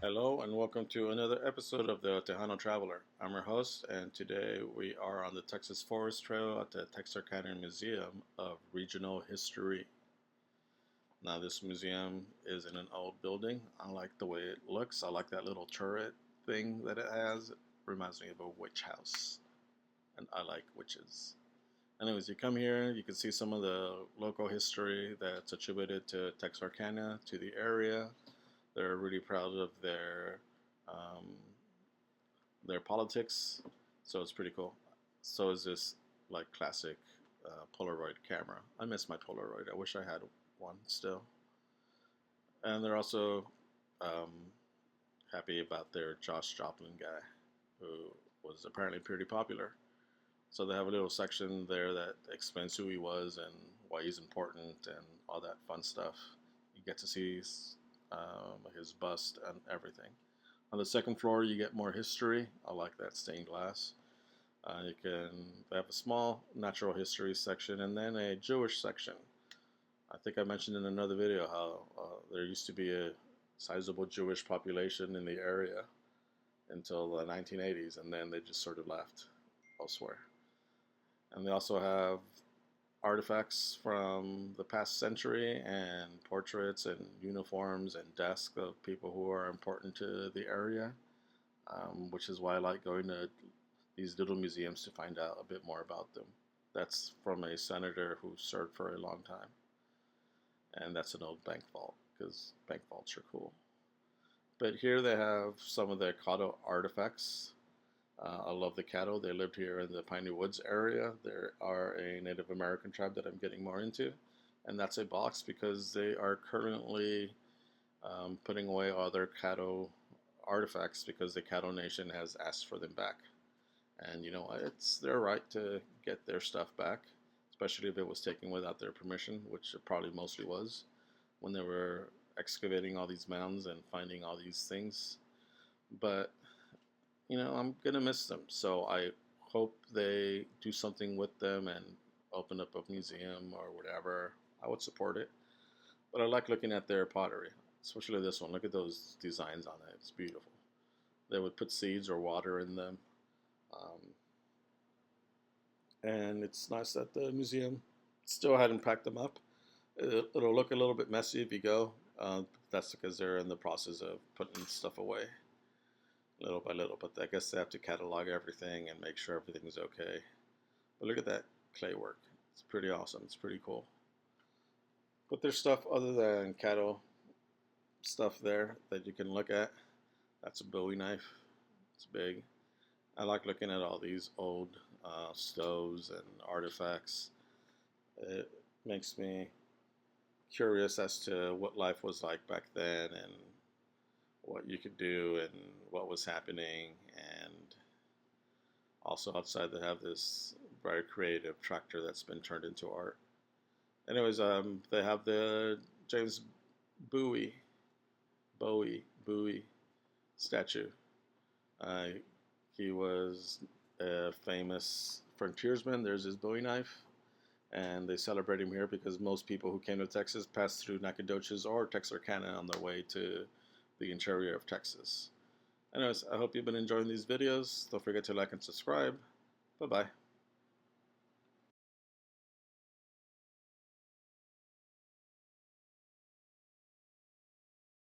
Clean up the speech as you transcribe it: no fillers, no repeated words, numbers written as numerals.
Hello and welcome to another episode of the Tejano Traveler. I'm your host, and today we are on the Texas Forest Trail at the Texarkana Museum of Regional History. Now, this museum is in an old building. I like the way it looks. I like that little turret thing that it has. It reminds me of a witch house, and I like witches. Anyways, you come here, you can see some of the local history that's attributed to Texarkana, to the area. They're really proud of um, their politics, so it's pretty cool. So is this like classic Polaroid camera. I miss my Polaroid. I wish I had one still. And they're also um, happy about their Josh Joplin guy, who was apparently pretty popular. So they have a little section there that explains who he was and why he's important and all that fun stuff. You get to see his bust and everything. On the second floor, you get more history. I like that stained glass. They have a small natural history section and then a Jewish section. I think I mentioned in another video how there used to be a sizable Jewish population in the area until the 1980s, and then they just sort of left elsewhere. And they also have artifacts from the past century and portraits and uniforms and desks of people who are important to the area, which is why I like going to these little museums to find out a bit more about them. That's from a senator who served for a long time. And that's an old bank vault, because bank vaults are cool. But here they have some of the Caddo artifacts. I love the Caddo. They lived here in the Piney Woods area. They are a Native American tribe that I'm getting more into. And that's a box because they are currently putting away all their Caddo artifacts because the Caddo Nation has asked for them back. And you know, it's their right to get their stuff back, especially if it was taken without their permission, which it probably mostly was when they were excavating all these mounds and finding all these things. But you know, I'm gonna miss them. So I hope they do something with them and open up a museum or whatever. I would support it. But I like looking at their pottery, especially this one. Look at those designs on it. It's beautiful. They would put seeds or water in them. Um, and it's nice that the museum still hadn't packed them up. It'll look a little bit messy if you go. That's because they're in the process of putting stuff away little by little, but I guess they have to catalog everything and make sure everything's okay. But look at that clay work. It's pretty awesome. It's pretty cool. But there's stuff other than cattle stuff there that you can look at. That's a Bowie knife. It's big. I like looking at all these old stoves and artifacts. It makes me curious as to what life was like back then and what you could do and what was happening. And also outside they have this very creative tractor that's been turned into art. Anyways, they have the James Bowie statue. Uh, he was a famous frontiersman. There's his Bowie knife. And they celebrate him here because most people who came to Texas passed through Nacogdoches or Texarkana on their way to the interior of Texas. Anyways, I hope you've been enjoying these videos. Don't forget to like and subscribe. Bye-bye.